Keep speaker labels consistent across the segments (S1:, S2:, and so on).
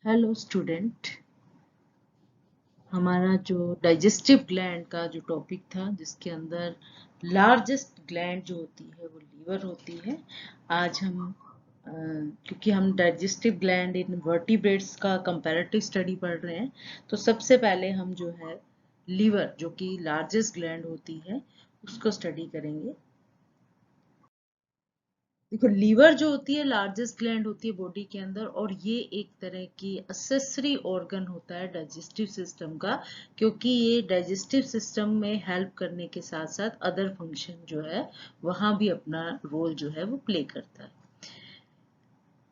S1: Hello student. हमारा जो digestive gland का जो टॉपिक था जिसके अंदर लार्जेस्ट ग्लैंड जो होती है वो लीवर होती है। आज हम क्योंकि हम डाइजेस्टिव ग्लैंड इन वर्टिब्रेट्स का कंपैरेटिव स्टडी पढ़ रहे हैं, तो सबसे पहले हम जो है लीवर जो कि लार्जेस्ट ग्लैंड होती है उसको स्टडी करेंगे। देखो, लीवर जो होती है लार्जेस्ट ग्लैंड होती है बॉडी के अंदर, और ये एक तरह की असेसरी ऑर्गन होता है डाइजेस्टिव सिस्टम का, क्योंकि ये डाइजेस्टिव सिस्टम में हेल्प करने के साथ साथ अदर फंक्शन जो है वहां भी अपना रोल जो है वो प्ले करता है।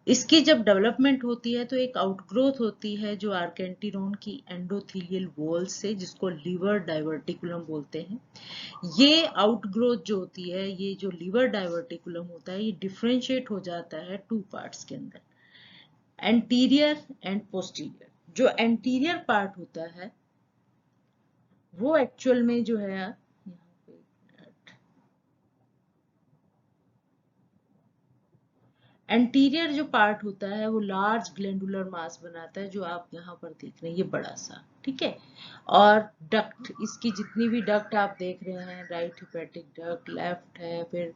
S1: इसकी जब डेवलपमेंट होती है तो एक आउटग्रोथ होती है जो आर्केंटिरोन की एंडोथेलियल वॉल से, जिसको लीवर डाइवर्टिकुलम बोलते हैं। ये आउटग्रोथ जो होती है, ये जो लीवर डाइवर्टिकुलम होता है, ये डिफरेंशिएट हो जाता है टू पार्ट्स के अंदर, एंटीरियर एंड पोस्टीरियर। जो एंटीरियर पार्ट होता है वो एक्चुअल में जो है, यहाँ पे एंटीरियर जो पार्ट होता है वो लार्ज ग्लैंडुलर मास बनाता है, जो आप यहाँ पर देख रहे हैं, ये बड़ा सा, ठीक है। और डक्ट, इसकी जितनी भी डक्ट आप देख रहे हैं, राइट हेपेटिक डक्ट, लेफ्ट है, फिर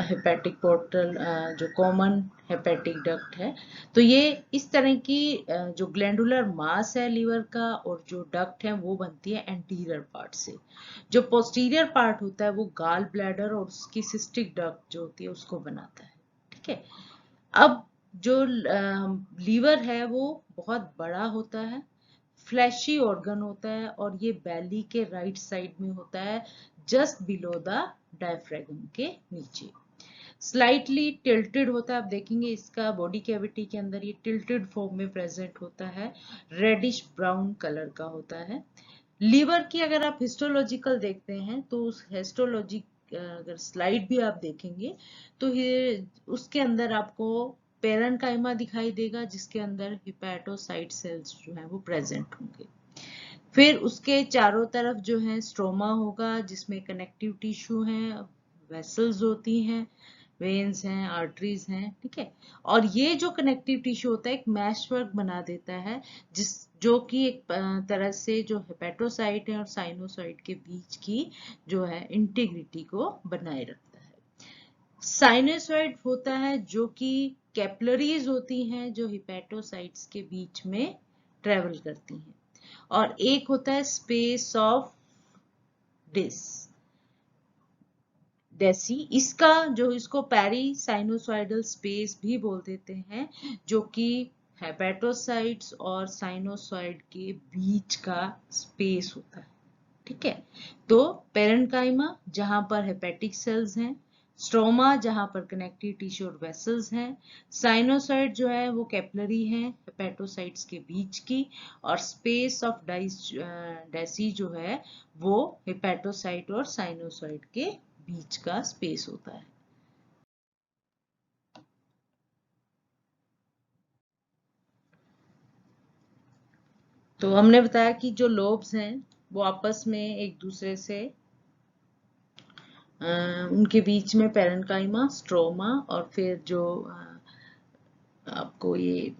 S1: हेपेटिक पोर्टल, जो कॉमन हेपेटिक डक्ट है। तो ये इस तरह की जो ग्लैंडुलर मास है लीवर का और जो डक्ट है वो बनती है एंटीरियर पार्ट से। जो पोस्टीरियर पार्ट होता है वो गाल ब्लैडर और उसकी सिस्टिक डक्ट जो होती है उसको बनाता है, ठीक है। अब जो लीवर है वो बहुत बड़ा होता है, फ्लैशी ऑर्गन होता है, और ये बैली के राइट साइड में होता है, जस्ट बिलो द डायफ्रागम के नीचे। स्लाइटली टिल्टेड होता है, आप देखेंगे इसका बॉडी कैविटी के अंदर ये टिल्टेड फॉर्म में प्रेजेंट होता है, रेडिश ब्राउन कलर का होता है। लीवर की अगर आप हिस्टोलॉजिकल देखते हैं तो उस हिस्टोलॉजी अगर स्लाइड भी आप देखेंगे तो ये उसके अंदर आपको पेरेन्काइमा दिखाई देगा, जिसके अंदर हिपैटोसाइट सेल्स जो है वो प्रेजेंट होंगे। फिर उसके चारों तरफ जो है स्ट्रोमा होगा, जिसमें कनेक्टिव टिश्यू है, वेसल्स होती हैं, वेन्स हैं, आर्टरीज हैं, ठीक है। और ये जो कनेक्टिव टिश्यू होता है एक मैश वर्क बना देता है, जिस जो कि एक तरह से जो हेपेटोसाइट है और साइनोसाइट के बीच की जो है इंटीग्रिटी को बनाए रखता है। साइनोसाइड होता है जो कि कैपिलरीज होती हैं जो हिपैटोसाइट्स के बीच में ट्रेवल करती हैं। और एक होता है स्पेस ऑफ डिस डेसी, इसका जो इसको पेरी साइनोसॉइडल स्पेस भी बोल देते हैं, जो कि हेपेटोसाइट्स और साइनोसॉइड के बीच का स्पेस होता है, ठीक है। तो पेरेन्काइमा जहां पर हेपेटिक सेल्स हैं, स्ट्रोमा जहां पर कनेक्टिव टिश्यू और वेसल्स हैं, साइनोसॉइड जो है वो कैपिलरी है हेपेटोसाइट्स के बीच की, और स्पेस ऑफ डेसी जो है वो हेपेटोसाइट और साइनोसॉइड के बीच का स्पेस होता है। तो हमने बताया कि जो लोब्स हैं वो आपस में एक दूसरे से उनके बीच में पेरेन्काइमा, स्ट्रोमा, और फिर जो आपको ये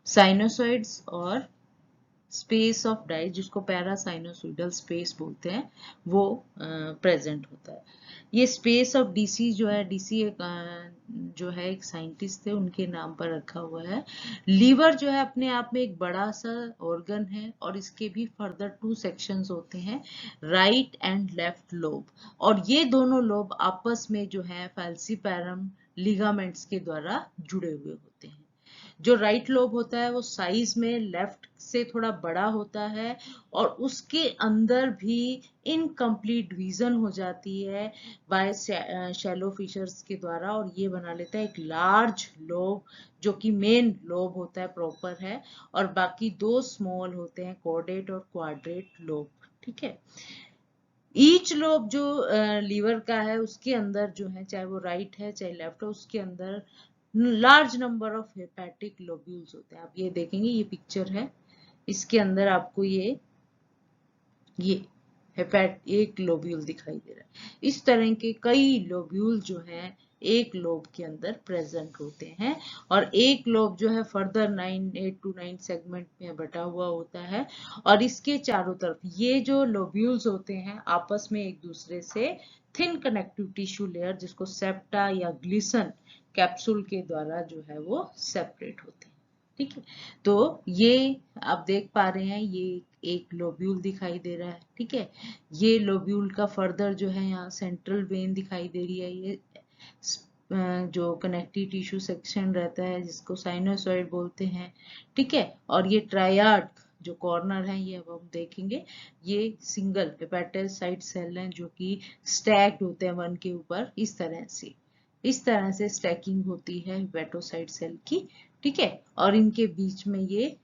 S1: साइनोसॉइड्स और स्पेस ऑफ डाइज, जिसको पैरासाइनोसॉइडल स्पेस बोलते हैं, वो प्रेजेंट होता है। ये स्पेस ऑफ डीसी जो है, डीसी एक जो है एक साइंटिस्ट थे, उनके नाम पर रखा हुआ है। लीवर जो है अपने आप में एक बड़ा सा ऑर्गन है, और इसके भी फर्दर टू सेक्शंस होते हैं, राइट एंड लेफ्ट लोब। और ये दोनों लोब आपस में जो है फैल्सीपैरम लिगामेंट्स के द्वारा जुड़े हुए होते हैं। जो राइट लोब होता है वो साइज में लेफ्ट से थोड़ा बड़ा होता है, और उसके अंदर भी इनकम्प्लीट डिवीजन हो जाती है बाय शैलो फिशर्स के द्वारा, और ये बना लेता है एक लार्ज लोब, जो कि मेन लोब होता है, प्रॉपर है। और बाकी दो स्मॉल होते हैं, कॉर्डेट और क्वाड्रेट लोब, ठीक है। ईच लोब जो लीवर का है उसके अंदर जो है, चाहे वो राइट है चाहे लेफ्ट है, उसके अंदर large number of hepatic lobules होते हैं। आप ये देखेंगे, ये पिक्चर है, इसके अंदर आपको ये हेपेट एक लोब्यूल दिखाई दे रहा है। इस तरह के कई लोब्यूल जो हैं एक लोब के अंदर प्रेजेंट होते हैं, और एक लोब जो है फर्दर 8 to 9 सेगमेंट में बटा हुआ होता है, और इसके चारों तरफ ये जो लोब्यूल्स होते हैं आपस में एक दूसरे से थिन कनेक्टिव टिश्यू लेयर, जिसको सेप्टा या ग्लिसन कैप्सूल के द्वारा जो है वो सेपरेट होते हैं। ठीक है, तो ये आप देख पा रहे हैं, ये एक लोब्यूल दिखाई दे रहा है। ठीक है, ये लोब्यूल का फर्दर जो है यहाँ सेंट्रल वेन दिखाई दे रही है, ये जो कनेक्टिव टिश्यू सेक्शन रहता है जिसको साइनोसॉइड बोलते हैं। ठीक है, और ये ट्रायड जो कॉर्नर है ये अब हम देखेंगे, ये सिंगल हेपेटोसाइट सेल हैं जो कि स्टैक्ड होते हैं वन के ऊपर, इस तरह से स्टैकिंग होती है हेपेटोसाइट सेल की। ठीक है, और इनके बीच में ये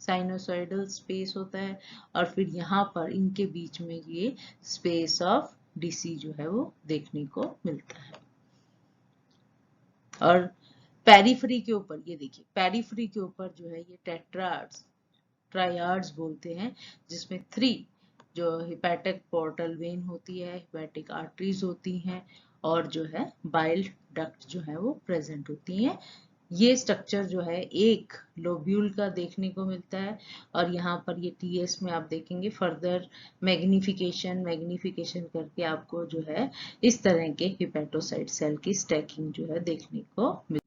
S1: साइनोसॉइडल स्पेस होता है, और फिर यहाँ पर इनके बीच में ये स्पेस ऑफ डीसी जो है वो देखने को मिलता है। और पेरिफेरी के ऊपर ये देखिए, पेरिफेरी के ऊपर जो है ये ट्रायड्स बोलते हैं, जिसमें 3 जो हेपेटिक पोर्टल वेन होती है, हेपेटिक आर्टरीज होती हैं, और जो है बाइल डक्ट जो है वो प्रेजेंट होती हैं। ये स्ट्रक्चर जो है एक लोब्यूल का देखने को मिलता है, और यहाँ पर ये टीएस में आप देखेंगे फर्दर मैग्निफिकेशन करके आपको जो है इस तरह के हेपेटोसाइट सेल की स्टैकिंग जो है देखने को मिलती है।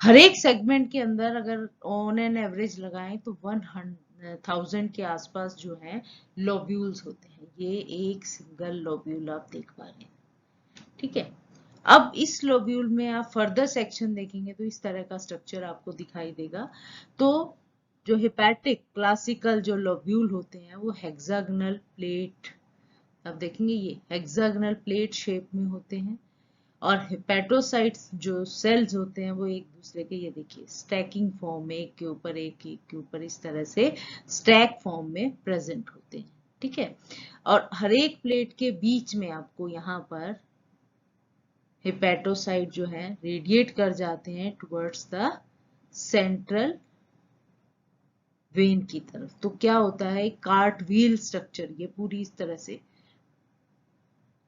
S1: हर एक सेगमेंट के अंदर अगर ऑन एन एवरेज लगाएं तो 1000 के आसपास जो है लोब्यूल्स होते हैं। ये एक सिंगल लोब्यूल आप देख पा रहे हैं। ठीक है, अब इस लोब्यूल में आप फर्दर सेक्शन देखेंगे तो इस तरह का स्ट्रक्चर आपको दिखाई देगा। तो जो हेपेटिक क्लासिकल जो लोब्यूल होते हैं वो हेक्सागोनल प्लेट, आप देखेंगे ये हेक्सागोनल प्लेट शेप में होते हैं, और हेपेटोसाइट्स जो सेल्स होते हैं वो एक दूसरे के, ये देखिए स्टैकिंग फॉर्म में एक के ऊपर इस तरह से स्टैक फॉर्म में प्रेजेंट होते हैं। ठीक है, और हर एक प्लेट के बीच में आपको यहाँ पर हेपेटोसाइट जो है रेडिएट कर जाते हैं टुवर्ड्स द सेंट्रल वेन की तरफ। तो क्या होता है, कार्ट व्हील स्ट्रक्चर, ये पूरी इस तरह से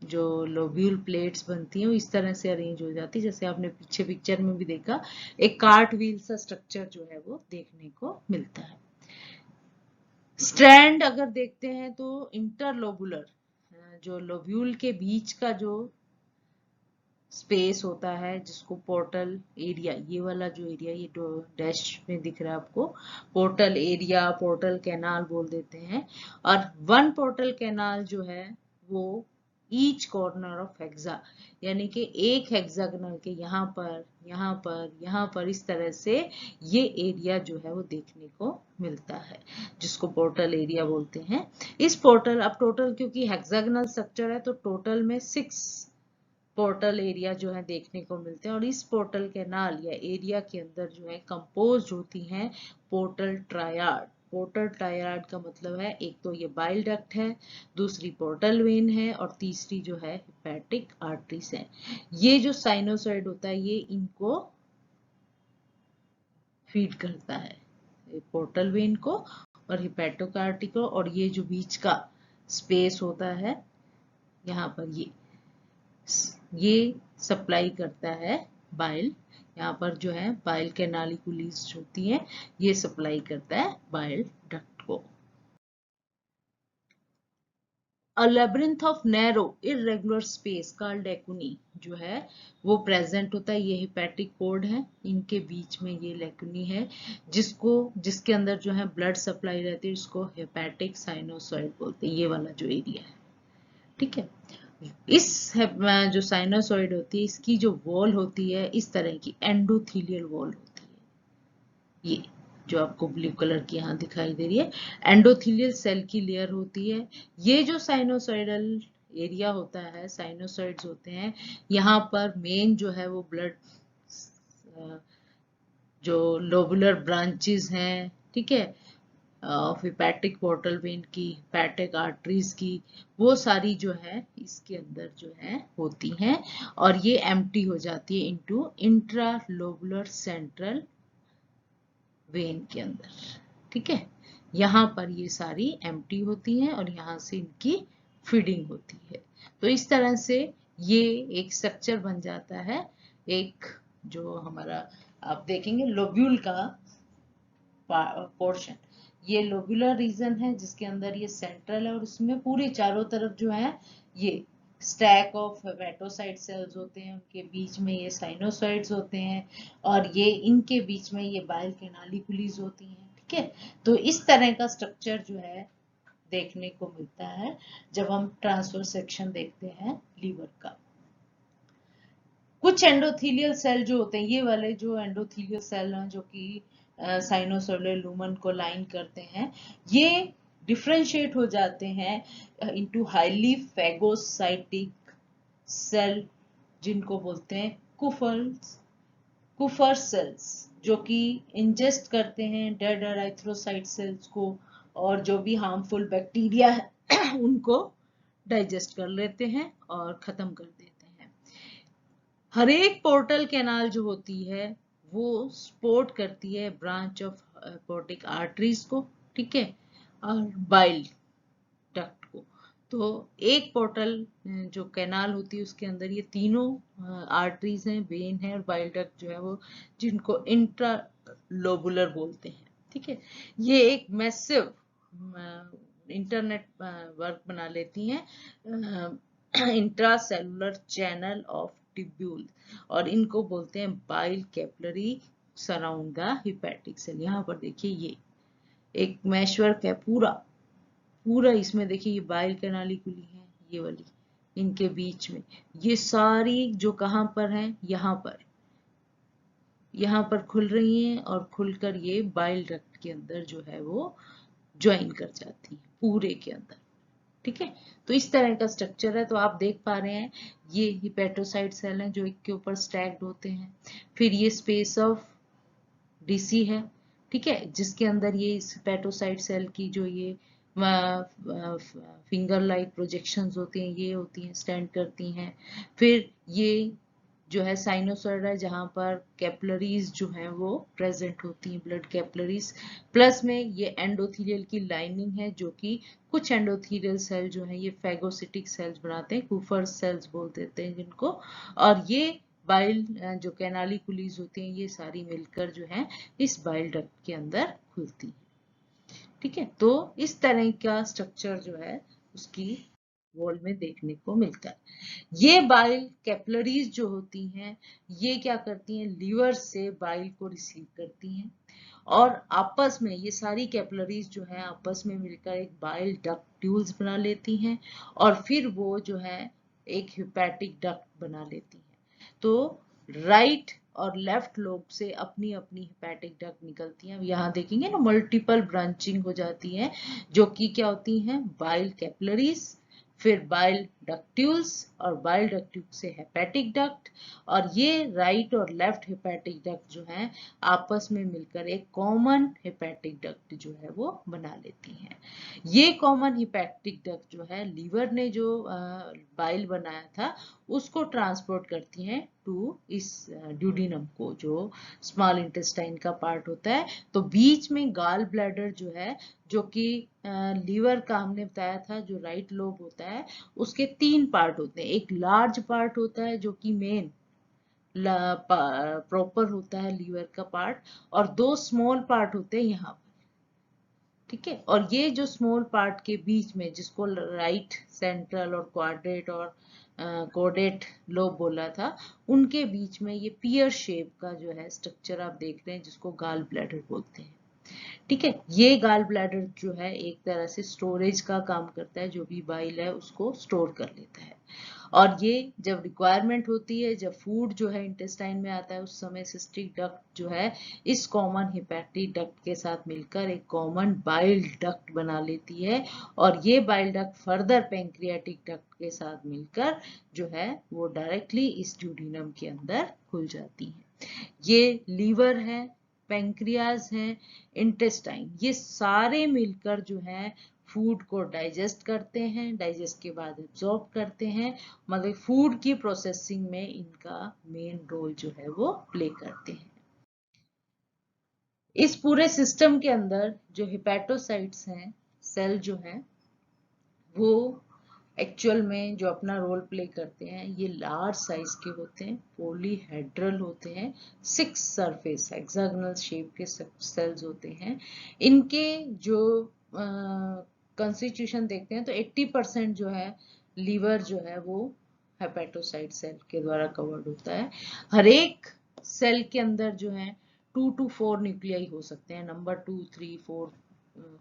S1: जो लोब्यूल प्लेट्स बनती हैं वो इस तरह से अरेंज हो जाती है, जैसे आपने पीछे पिक्चर में भी देखा, एक कार्ट व्हील सा स्ट्रक्चर जो है वो देखने को मिलता है। स्ट्रैंड अगर देखते हैं तो इंटरलोबुलर, जो लोब्यूल के बीच का जो स्पेस होता है जिसको पोर्टल एरिया, ये वाला जो एरिया ये डैश में दिख रहा है आपको, पोर्टल एरिया, पोर्टल कैनाल बोल देते हैं। और वन पोर्टल कैनाल जो है वो ईच कॉर्नर ऑफ हेक्सा, यानी कि एक हेक्सागोनल के यहाँ पर इस तरह से ये एरिया जो है वो देखने को मिलता है, जिसको पोर्टल एरिया बोलते हैं। इस पोर्टल, अब टोटल क्योंकि हेक्सागोनल स्ट्रक्चर है तो टोटल में 6 पोर्टल एरिया जो है देखने को मिलते हैं, और इस पोर्टल कैनाल या एरिया के अंदर जो है कंपोज होती हैं पोर्टल ट्रायड। पोर्टल ट्रायड का मतलब है एक तो ये बाइल डक्ट है, दूसरी पोर्टल वेन है, और तीसरी जो है हेपेटिक आर्टरीज है। ये जो साइनोसॉइड होता है ये इनको फीड करता है, पोर्टल वेन को और हेपेटिक आर्टरी को, और ये जो बीच का स्पेस होता है यहाँ पर ये सप्लाई करता है बाइल, यहाँ पर जो है बाइल कैनालिकुलिस होती है, ये सप्लाई करता है बाइल डक्ट को। A labyrinth of narrow irregular space called लेकुनी जो है वो प्रेजेंट होता है। ये हेपेटिक कोड है, इनके बीच में ये लेकुनी है जिसके अंदर जो है ब्लड सप्लाई रहती है, इसको हेपेटिक साइनोसॉइड बोलते हैं, ये वाला जो एरिया है। ठीक है, इस जो साइनोसॉइड होती है इसकी जो वॉल होती है इस तरह की एंडोथीलियल वॉल होती है, ये जो आपको ब्लू कलर की यहाँ दिखाई दे रही है एंडोथीलियल सेल की लेयर होती है। ये जो साइनोसॉइडल एरिया होता है, साइनोसॉइड्स होते हैं, यहाँ पर मेन जो है वो ब्लड जो लोबुलर ब्रांचेस हैं, ठीक है, हेपेटिक पोर्टल वेन की, हेपेटिक आर्टरीज की, वो सारी जो है इसके अंदर जो है होती हैं, और ये एम्प्टी हो जाती है इनटू इंट्रालोबुलर सेंट्रल वेन के अंदर। ठीक है, यहाँ पर ये सारी एम्प्टी होती हैं और यहाँ से इनकी फीडिंग होती है। तो इस तरह से ये एक स्ट्रक्चर बन जाता है, एक जो हमारा आप देखेंगे लोब्यूल का पोर्शन, ये लोब्यूलर रीजन है जिसके अंदर ये सेंट्रल है, और उसमें पूरे चारों तरफ जो है ये स्टैक ऑफ हेपेटोसाइट सेल्स होते हैं, उनके बीच में ये साइनोसाइड्स होते हैं, और ये इनके बीच में ये बाइल कैनालिकुलीज होती हैं। ठीक है, तो इस तरह का स्ट्रक्चर जो है देखने को मिलता है जब हम ट्रांसवर्स सेक्शन देखते हैं लीवर का। कुछ एंडोथीलियल सेल जो होते हैं, ये वाले जो एंडोथीलियल सेल हैं जो कि साइनोसोइडल लूमन को लाइन करते हैं, ये डिफरेंशिएट हो जाते हैं इनटू हाईली फैगोसाइटिक सेल, जिनको बोलते हैं कुफर सेल्स, जो कि इंजेस्ट करते हैं डेड एराइथ्रोसाइट सेल्स को, और जो भी हार्मफुल बैक्टीरिया है उनको डाइजेस्ट कर लेते हैं और खत्म कर देते हैं। हर एक पोर्टल कैनाल जो होती है वो सपोर्ट करती है ब्रांच ऑफ पोर्टिक आर्टरीज को, ठीक है, और बाइल डक्ट को। तो एक पोर्टल जो कैनाल होती है उसके अंदर ये तीनों आर्टरीज हैं, वेन है और बाइल डक्ट जो है वो, जिनको इंट्रालोबुलर बोलते हैं। ठीक है, ये एक मैसिव इंटरनेट वर्क बना लेती हैं, इंट्रासेलुलर चैनल ऑफ ट्यूब्यूल, और इनको बोलते हैं bile capillary surround the hepatic cell. यहाँ पर देखिए ये एक मैशवर्क है पूरा पूरा, इसमें देखिए ये बाइल कैनालिकुली है, ये वाली इनके बीच में ये सारी जो कहां पर हैं, यहाँ पर खुल रही हैं और खुलकर ये बाइल डक्ट के अंदर जो है वो ज्वाइन कर जाती है पूरे के अंदर। ठीक है, तो इस तरह का स्ट्रक्चर है। तो आप देख पा रहे हैं ये हिपेटोसाइट सेल हैं जो एक के ऊपर स्टैक्ड होते हैं, फिर ये स्पेस ऑफ डीसी है, ठीक है, जिसके अंदर ये इस हिपेटोसाइट सेल की जो ये फिंगर लाइक प्रोजेक्शंस होती हैं ये होती हैं, स्टैंड करती हैं। फिर ये जो है साइनोसॉइड है जहां पर कैपिलरीज जो हैं वो प्रेजेंट होती हैं, ब्लड कैपिलरीज, प्लस में ये एंडोथीलियल की लाइनिंग है, जो कि कुछ एंडोथीलियल सेल जो है ये फैगोसिटिक सेल्स बनाते हैं, कूफर सेल्स बोल देते हैं जिनको, और ये बाइल जो कैनालिकुलीज होती हैं ये सारी मिलकर जो है इस बाइल डक्ट के अंदर खुलती है। ठीक है, तो इस तरह का स्ट्रक्चर जो है उसकी वॉल में देखने को मिलता है। ये बाइल कैपिलरीज जो होती हैं ये क्या करती हैं, लीवर से बाइल को रिसीव करती हैं, और आपस में ये सारी कैपिलरीज जो है आपस में मिलकर एक बाइल डक्ट्यूल्स बना लेती हैं, और फिर वो जो है एक हिपैटिक डक्ट बना लेती हैं। तो राइट और लेफ्ट लोब से अपनी अपनी हिपैटिक डक्ट निकलती हैं। यहाँ देखेंगे ना मल्टीपल ब्रांचिंग हो जाती है, जो कि क्या होती हैं, बाइल कैपिलरीज, फिर बाइल डक्ट्यूल्स, और बाइल डक्ट्यूल से हेपेटिक डक्ट, और ये राइट और लेफ्ट हेपेटिक डक्ट जो है आपस में मिलकर एक कॉमन हेपेटिक डक्ट जो है वो बना लेती हैं। ये कॉमन हेपेटिक डक्ट जो है लीवर ने जो बाइल बनाया था उसको ट्रांसपोर्ट करती हैं टू इस ड्यूडिनम को, जो स्मॉल इंटेस्टाइन का पार्ट होता है। तो बीच में गाल ब्लैडर जो है, जो कि लीवर का हमने बताया था जो राइट लोब होता है, उसके तीन पार्ट होते हैं। एक लार्ज पार्ट होता है जो कि मेन प्रॉपर होता है लीवर का पार्ट, और दो स्मॉल पार्ट होते हैं यहाँ पर। ठीक है, और ये जो स्मॉल पार्ट के बीच में जिसको राइट सेंट्रल और क्वाड्रेट और कोडेट लोब बोला था, उनके बीच में ये पियर शेप का जो है स्ट्रक्चर आप देख रहे हैं जिसको गाल ब्लैडर बोलते हैं। ठीक है, ये गाल ब्लैडर जो है एक तरह से स्टोरेज का काम करता है, जो भी बाइल है उसको स्टोर कर लेता है, और ये जब रिक्वायरमेंट होती है, जब फूड जो है इंटेस्टाइन में आता है, उस समय सिस्टिक डक्ट जो है इस कॉमन हेपेटिक डक्ट के साथ मिलकर एक कॉमन बाइल डक्ट बना लेती है, और ये bile duct further pancreatic duct के साथ मिलकर जो है वो डायरेक्टली इस ड्यूडिनम के अंदर खुल जाती है। ये लीवर है, पैंक्रियाज है, इंटेस्टाइन, ये सारे मिलकर जो है फूड को डाइजेस्ट करते हैं, डाइजेस्ट के बाद एब्जॉर्ब करते हैं, मतलब फूड की प्रोसेसिंग में इनका मेन रोल जो है वो प्ले करते हैं। इस पूरे सिस्टम के अंदर जो हिपैटोसाइट्स हैं सेल जो है वो एक्चुअल में जो अपना रोल प्ले करते हैं ये लार्ज साइज के होते हैं, पॉलीहेड्रल होते हैं, 6 सरफेस हेक्सागोनल शेप के सेल्स होते हैं। इनके जो कॉन्स्टिट्यूशन देखते हैं तो 80% जो है लीवर जो है वो हेपेटोसाइट सेल के द्वारा कवर्ड होता है। हर एक सेल के अंदर जो है 2 to 4 न्यूक्लियाई हो सकते हैं, नंबर 2, 3, 4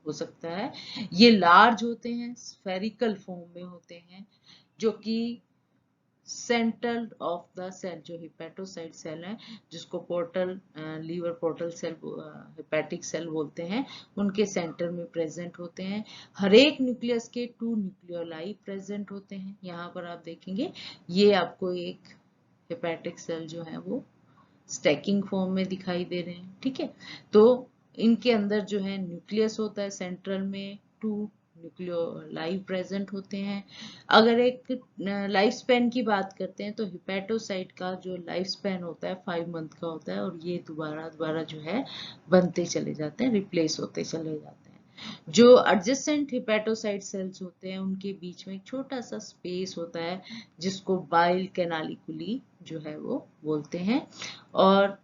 S1: हो सकता है। ये लार्ज होते हैं, स्फेरिकल फॉर्म में होते हैं, जो कि सेंटर ऑफ द सेल जो हिपेटोसाइट सेल है, जिसको portal liver portal cell hepatic cell बोलते हैं, उनके सेंटर में प्रेजेंट होते हैं। हर एक न्यूक्लियस के 2 न्यूक्लियोलाई प्रेजेंट होते हैं। यहाँ पर आप देखेंगे ये आपको एक हेपेटिक सेल जो है वो स्टैकिंग फॉर्म में दिखाई दे रहे हैं। ठीक है, तो इनके अंदर जो है न्यूक्लियस होता है सेंट्रल में, 2 न्यूक्लियोलाई प्रेजेंट होते हैं। अगर एक लाइफ स्पैन की बात करते हैं तो हिपेटोसाइट का जो लाइफ स्पैन होता है 5 मंथ का होता है, और ये दोबारा दोबारा जो है बनते चले जाते हैं, रिप्लेस होते चले जाते हैं। जो एडजेसेंट हिपेटोसाइट सेल्स होते हैं उनके बीच में एक छोटा सा स्पेस होता है जिसको बाइल कैनालिकुली जो है वो बोलते हैं। और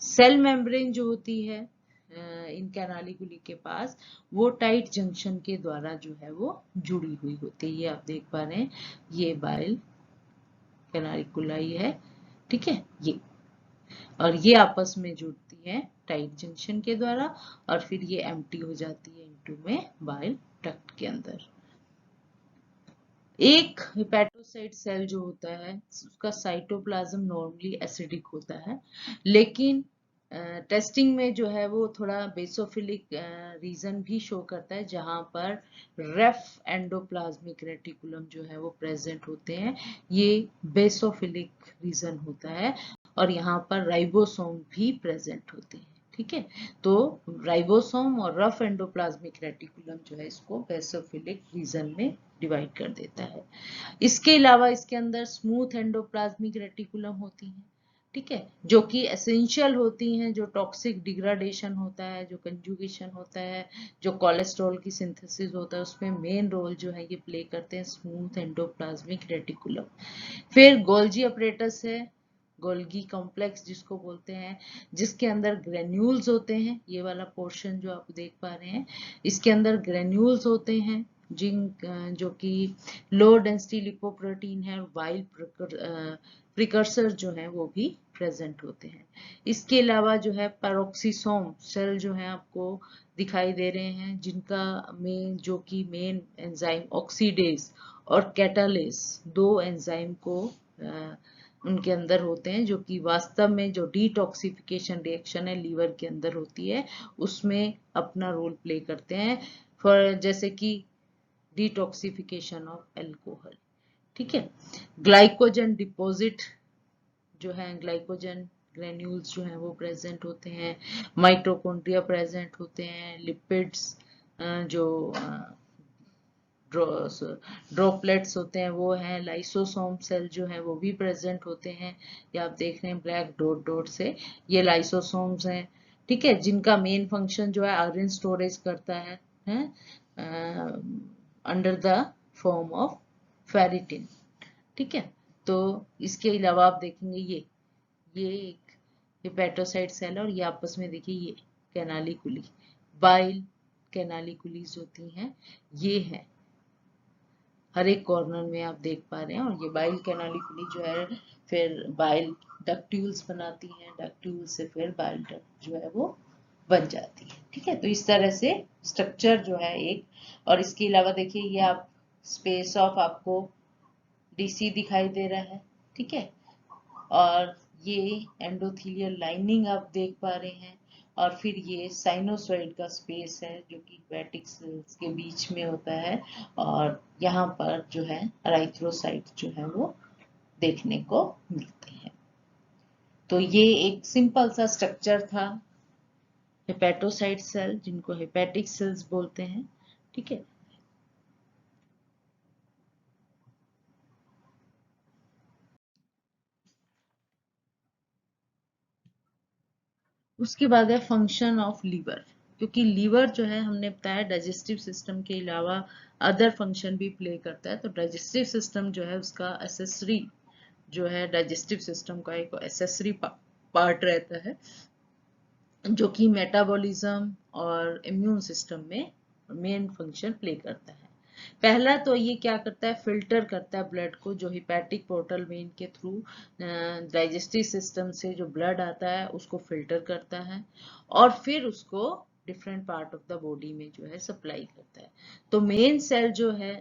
S1: सेल मेम्ब्रेन जो होती है इन कैनालिकुली के पास, वो टाइट जंक्शन के द्वारा जो है वो जुड़ी हुई होती है। ये आप देख पा रहे हैं, ये बाइल कैनालिकुलाई है। ठीक है, ये और ये आपस में जुड़ती है टाइट जंक्शन के द्वारा, और फिर ये एम्प्टी हो जाती है इनटू में बाइल डक्ट के अंदर। एक हिपेटोसाइट सेल जो होता है उसका साइटोप्लाज्म नॉर्मली एसिडिक होता है, लेकिन टेस्टिंग में जो है वो थोड़ा बेसोफिलिक रीजन भी शो करता है, जहां पर रेफ एंडोप्लाज्मिक रेटिकुलम जो है वो प्रेजेंट होते हैं। ये बेसोफिलिक रीजन होता है, और यहाँ पर राइबोसोम भी प्रेजेंट होते हैं। ठीक है, तो राइबोसोम और रफ एंडोप्लाज्मिक रेटिकुलम जो है इसको बेसोफिलिक रीजन में डिवाइड कर देता है। इसके अलावा इसके अंदर स्मूथ एंडोप्लाज्मिक रेटिकुलम होती हैं। ठीक है, जो कि एसेंशियल होती हैं, जो टॉक्सिक डिग्रेडेशन होता है, जो कंजुगेशन होता है, जो कोलेस्ट्रॉल की सिंथेसिस होता है, उसमें मेन रोल जो है ये प्ले करते हैं स्मूथ एंडोप्लाज्मिक रेटिकुलम। फिर गोल्जी अपरेटस है, गोल्गी कॉम्प्लेक्स जिसको बोलते हैं, जिसके अंदर ग्रेन्यूल्स होते हैं। ये वाला पोर्शन जो आप देख पा रहे हैं, इसके अंदर ग्रेन्यूल्स होते हैं, जो कि लो डेंसिटी लिपोप्रोटीन है, और वाइल प्रिकर्सर जो है वो भी प्रेजेंट होते हैं। इसके अलावा जो है पैरोक्सिसोम सेल जो है आपको दिखाई दे रहे हैं, जिनका जो कि मेन एंजाइम ऑक्सीडेज और कैटालेस, 2 एंजाइम को उनके अंदर होते हैं, जो कि वास्तव में जो डिटॉक्सिफिकेशन रिएक्शन है लीवर के अंदर होती है उसमें अपना रोल प्ले करते हैं, फॉर जैसे कि डिटॉक्सिफिकेशन ऑफ एल्कोहल। ठीक है, ग्लाइकोजन डिपॉजिट जो है, ग्लाइकोजन ग्रेन्यूल्स जो है वो प्रेजेंट होते हैं, माइटोकॉन्ड्रिया प्रेजेंट होते हैं, लिपिड्स जो ड्रॉपलेट्स होते हैं वो हैं, लाइसोसोम सेल जो है वो भी प्रेजेंट होते हैं। ये आप देख रहे हैं ब्लैक डॉट डॉट से, ये लाइसोसोम्स हैं। ठीक है, जिनका मेन फंक्शन जो है आयरन स्टोरेज करता है under the form of ferritin. ठीक है, तो इसके अलावा आप देखेंगे ये एक हिपेटोसाइट सेल है, और ये आपस में देखिए ये कैनालिकुली, बाइल कैनालिकुलीज होती हैं, ये है हर एक कॉर्नर में आप देख पा रहे हैं। और ये बाइल कैनालिकुली जो है फिर बाइल डक्ट्यूल्स बनाती हैं, डक्ट्यूल से फिर बाइल डक्ट जो है वो बन जाती है। ठीक है, तो इस तरह से स्ट्रक्चर जो है एक, और इसके अलावा देखिए ये आप स्पेस ऑफ आपको डीसी दिखाई दे रहा है। ठीक है, और ये एंडोथेलियल लाइनिंग आप देख पा रहे हैं, और फिर ये साइनोसॉइड का स्पेस है जो कि हेपेटिक सेल्स के बीच में होता है, और यहाँ पर जो है एराइथ्रोसाइट जो है वो देखने को मिलते हैं। तो ये एक सिंपल सा स्ट्रक्चर था हेपेटोसाइट सेल, जिनको हेपेटिक सेल्स बोलते हैं। ठीक है, उसके बाद है फंक्शन ऑफ लीवर, क्योंकि लीवर जो है हमने बताया डाइजेस्टिव सिस्टम के अलावा अदर फंक्शन भी प्ले करता है। तो डाइजेस्टिव सिस्टम जो है उसका एसेसरी जो है, डाइजेस्टिव सिस्टम का एक एसेसरी पार्ट रहता है जो कि मेटाबॉलिज्म और इम्यून सिस्टम में मेन फंक्शन प्ले करता है। पहला तो ये क्या करता है, फिल्टर करता है ब्लड को, जो हिपैटिक पोर्टल वेन के थ्रू डाइजेस्टिव सिस्टम से जो ब्लड आता है उसको फिल्टर करता है और फिर उसको different part of the body में जो है सप्लाई करता है। तो मेन सेल जो है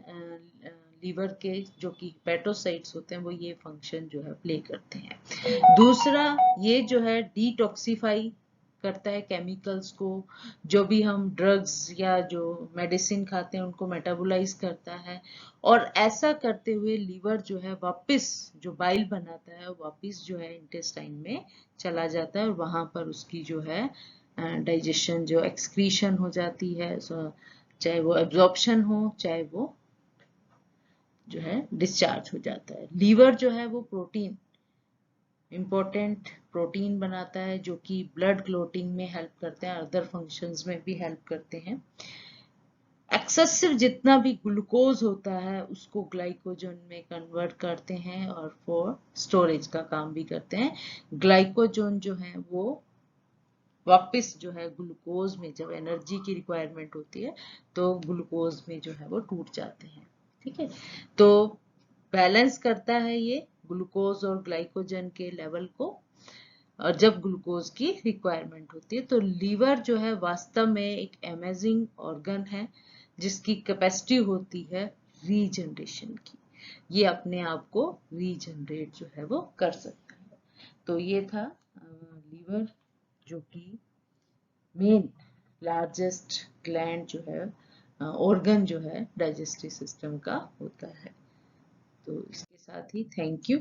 S1: लीवर के, जो कि हेपेटोसाइट्स होते हैं, वो ये फंक्शन जो है प्ले करते हैं। दूसरा, ये जो है डिटॉक्सिफाई करता है केमिकल्स को, जो भी हम ड्रग्स या जो मेडिसिन खाते हैं उनको मेटाबोलाइज करता है, और ऐसा करते हुए लीवर जो है वापस जो बाइल बनाता है वापस जो है इंटेस्टाइन में चला जाता है और वहां पर उसकी जो है डाइजेशन जो एक्सक्रीशन हो जाती है, चाहे वो एब्जॉर्प्शन हो चाहे वो जो है डिस्चार्ज हो जाता है। लीवर जो है वो प्रोटीन, इम्पोर्टेंट प्रोटीन बनाता है जो कि ब्लड क्लोटिंग में हेल्प करते हैं, अदर फंक्शंस में भी हेल्प करते हैं। एक्सेसिव जितना भी ग्लूकोज होता है उसको ग्लाइकोजन में कन्वर्ट करते हैं और फॉर स्टोरेज का काम भी करते हैं। ग्लाइकोजन जो है वो वापस जो है ग्लूकोज में, जब एनर्जी की रिक्वायरमेंट होती है तो ग्लूकोज में जो है वो टूट जाते हैं। ठीक है, तो बैलेंस करता है ये ग्लूकोज और ग्लाइकोजन के लेवल को, और जब ग्लूकोज की रिक्वायरमेंट होती है। तो लीवर जो है वास्तव में एक अमेजिंग ऑर्गन है जिसकी कैपेसिटी होती है रीजनरेशन की, ये अपने आप को रीजनरेट जो है वो कर सकता है। तो ये था लीवर, जो कि मेन लार्जेस्ट ग्लैंड जो है, ऑर्गन जो है डाइजेस्टिव सिस्टम का होता है। तो इसके साथ ही थैंक यू।